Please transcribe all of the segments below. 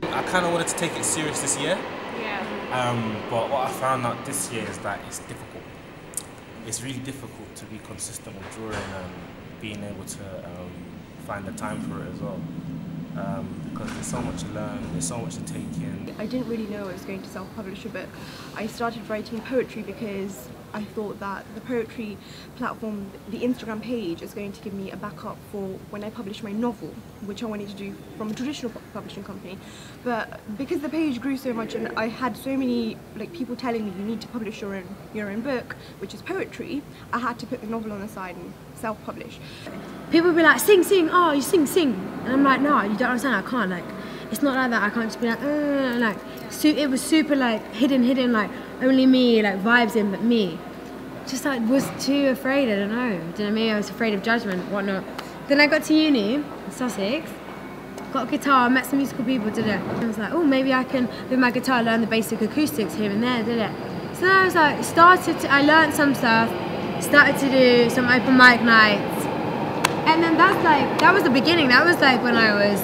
I kind of wanted to take it serious this year. Yeah. But what I found out this year is that it's difficult. It's really difficult to be consistent with drawing and being able to find the time for it as well. Because there's so much to learn, there's so much to take in. I didn't really know I was going to self-publish a bit. I started writing poetry because I thought that the poetry platform, the Instagram page, is going to give me a backup for when I publish my novel, which I wanted to do from a traditional publishing company. But because the page grew so much and I had so many people telling me you need to publish your own book, which is poetry, I had to put the novel on the side and self-publish. People will be like, sing, sing, oh, you sing, sing. And I'm like, no, you don't understand, I can't. It's not like that, I can't just be like, it was super hidden, like only me, vibes in, but me. Just was too afraid, I don't know. Do you know what I mean? I was afraid of judgment, whatnot. Then I got to uni in Sussex, got a guitar, met some musical people, did it. I was like, oh, maybe I can, with my guitar, learn the basic acoustics here and there, did it. So then I was like, I learned some stuff, started to do some open mic nights. And then that was the beginning. That was when I was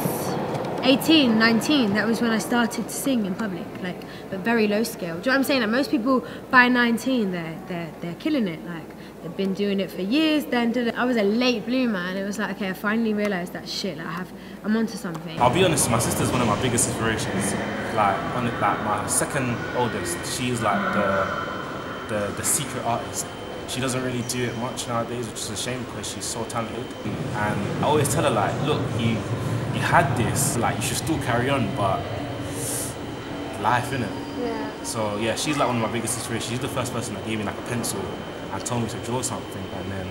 18, 19, that was when I started to sing in public, but very low scale. Do you know what I'm saying? Most people by 19, they're killing it. They've been doing it for years. I was a late bloomer, and it was like, okay, I finally realised that shit. I'm onto something. I'll be honest, my sister's one of my biggest inspirations. My second oldest, she's the secret artist. She doesn't really do it much nowadays, which is a shame because she's so talented. And I always tell her look, you had this, you should still carry on, but life, innit? Yeah. So yeah, she's one of my biggest inspirations. She's the first person that gave me a pencil and told me to draw something, and then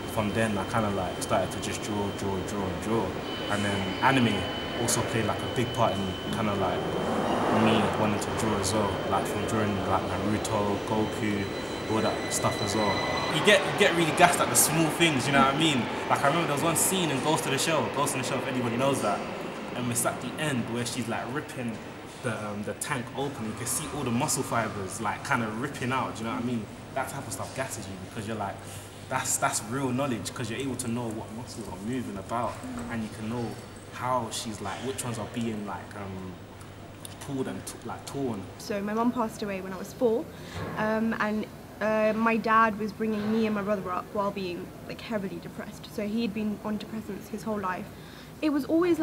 from then I kind of started to just draw. And then anime also played a big part in kind of me wanting to draw as well, from drawing Naruto, Goku, all that stuff as well. You get really gassed at the small things, you know what I mean? I remember there was one scene in Ghost in the Shell, if anybody knows that, and it's at the end where she's ripping the tank open. You can see all the muscle fibers kind of ripping out, do you know what I mean? That type of stuff gasses you because you're that's real knowledge, because you're able to know what muscles are moving about, and you can know how she's which ones are being pulled and torn. So my mum passed away when I was 4, and my dad was bringing me and my brother up while being heavily depressed. So he had been on depressants his whole life. It was always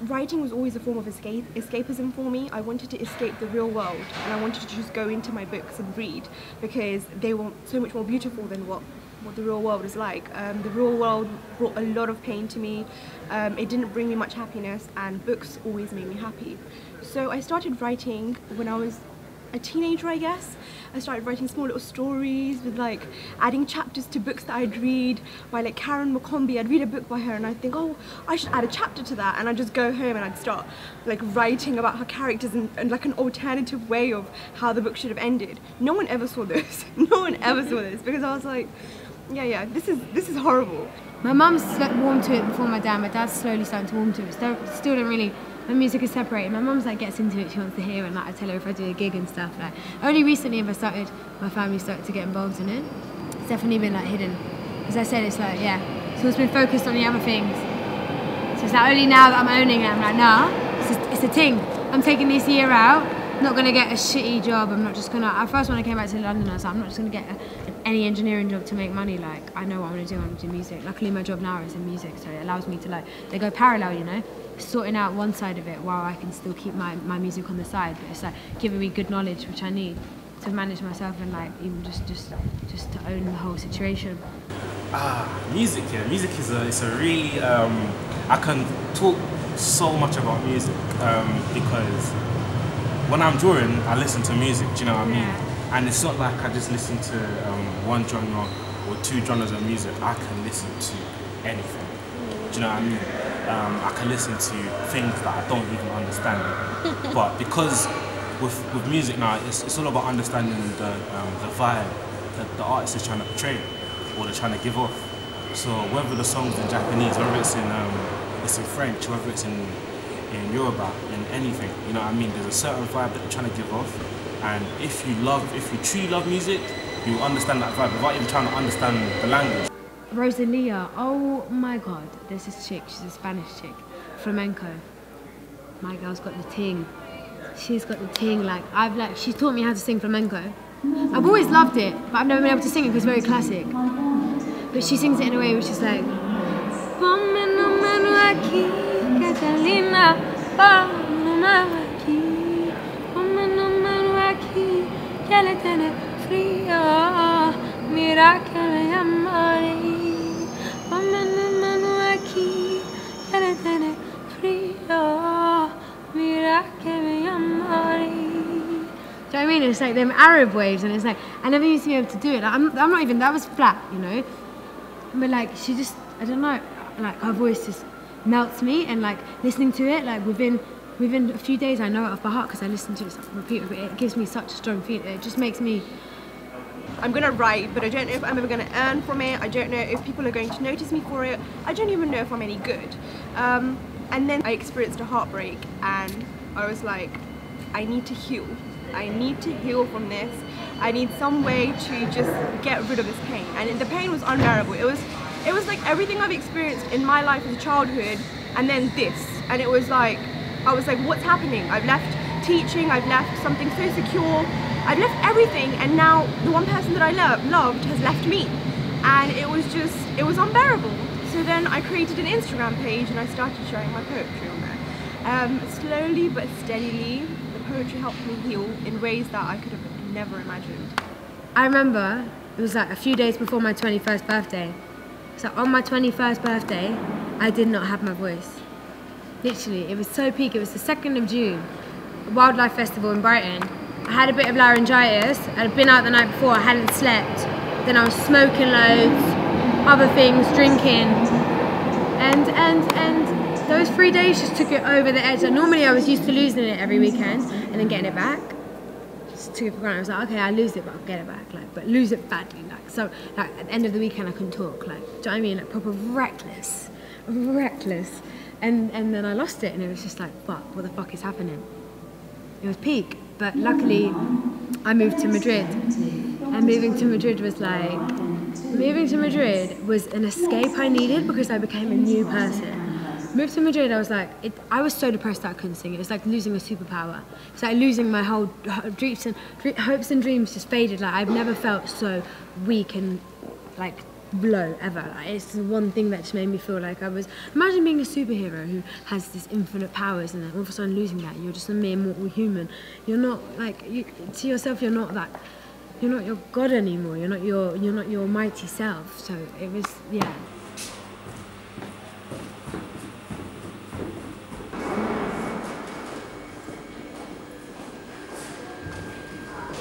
writing was always a form of escapism for me. I wanted to escape the real world, and I wanted to just go into my books and read, because they were so much more beautiful than what the real world is like. The real world brought a lot of pain to me. It didn't bring me much happiness, and books always made me happy. So I started writing when I was a teenager, I guess. I started writing small little stories with adding chapters to books that I'd read by Karen McCombie. I'd read a book by her and I'd think, oh, I should add a chapter to that, and I'd just go home and I'd start writing about her characters and an alternative way of how the book should have ended. No one ever saw this. No one ever saw this, because I was like, yeah, this is horrible. My mum's warmed to it before my dad. My dad's slowly starting to warm to it. Still don't really. My music is separated. My mum's gets into it. She wants to hear, and I tell her if I do a gig and stuff. Only recently my family started to get involved in it. It's definitely been hidden. As I said, it's so it's been focused on the other things. So it's only now that I'm owning it, I'm nah, it's a thing. I'm taking this year out. I'm not gonna get a shitty job. I'm not just gonna. At first, when I came back to London, I was like, I'm not just gonna get any engineering job to make money. I know what I want to do. I want to do music. Luckily, my job now is in music, so it allows me to they go parallel, you know. Sorting out one side of it while I can still keep my music on the side, but it's giving me good knowledge which I need to manage myself and even just to own the whole situation. Music, yeah. Music is a really I can talk so much about music because when I'm drawing I listen to music, do you know what I mean? Yeah. And it's not like I just listen to one genre or 2 genres of music. I can listen to anything, do you know what I mean? I can listen to things that I don't even understand, but because with music now, it's all about understanding the vibe that the artist is trying to portray. or they're trying to give off. So whether the song's in Japanese, whether it's in French, whether it's in Yoruba, in anything, you know what I mean? There's a certain vibe that they're trying to give off, and if you truly love music, you will understand that vibe without even trying to understand the language. Rosalia, oh my god, there's this chick, she's a Spanish chick, flamenco. My girl's got the ting. She's got the ting, she's taught me how to sing flamenco. I've always loved it, but I've never been able to sing it because it's very classic. But she sings it in a way which is like, Catalina, que le tiene frío, mira que le amaré. Aquí, que le tiene frío, mira que me amaré. Do you know what I mean? It's like them Arab waves, and it's like I never used to be able to do it. Like, I'm not even. That was flat, you know. But like she just, I don't know. Like her voice just melts me, and like listening to it, like within a few days, I know it off by heart because I listen to it repeatedly. It gives me such a strong feeling. It just makes me. I'm gonna write, but I don't know if I'm ever gonna earn from it. I don't know if people are going to notice me for it. I don't even know if I'm any good. And then I experienced a heartbreak, and I was like, I need to heal. I need to heal from this. I need some way to just get rid of this pain. And the pain was unbearable. It was like everything I've experienced in my life as a childhood, and then this. And it was like, I was like, what's happening? I've left teaching, I've left something so secure, I've left everything, and now the one person that I loved has left me. And it was unbearable. So then I created an Instagram page and I started sharing my poetry on there. Slowly but steadily, the poetry helped me heal in ways that I could have never imagined. I remember it was like a few days before my 21st birthday. So on my 21st birthday, I did not have my voice. Literally, it was so peak. It was the 2nd of June, Wildlife Festival in Brighton. I had a bit of laryngitis. I'd been out the night before, I hadn't slept. Then I was smoking loads, other things, drinking. And those 3 days just took it over the edge. And normally I was used to losing it every weekend and then getting it back. Just took it for granted. I was like, okay, I lose it, but I'll get it back. Like, but lose it badly. So at the end of the weekend I couldn't talk. Like, do you know what I mean? Like proper reckless. And then I lost it, and it was just like, fuck, what the fuck is happening? It was peak, but luckily I moved to Madrid, and moving to Madrid was an escape I needed because I became a new person. Moved to Madrid, I was like, I was so depressed that I couldn't sing. It was like losing a superpower. It's like losing my whole hopes and dreams just faded. Like I've never felt so weak and like low ever. Like, it's the one thing that just made me feel like I was. Imagine being a superhero who has this infinite powers, and then all of a sudden losing that, you're just a mere mortal human. You're not like to yourself. You're not that. You're not your God anymore. You're not your mighty self. So it was, yeah.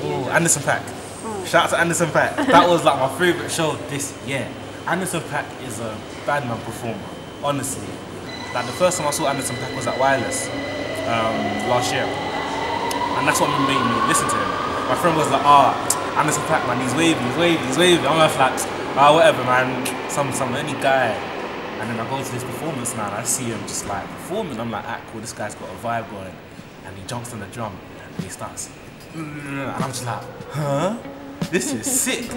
Oh, Anderson .Paak. Shout out to Anderson .Paak. That was like my favourite show this year. Anderson .Paak is a bad man performer, honestly. Like the first time I saw Anderson .Paak was at Wireless last year. And that's what made me listen to him. My friend was like, Anderson .Paak, man, he's wavy. I'm like, whatever, man, any guy. And then I go to this performance now and I see him just like performing. I'm like, cool, this guy's got a vibe going. And he jumps on the drum and he starts. And I'm just like, huh? This is sick.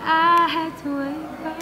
I had to wake up.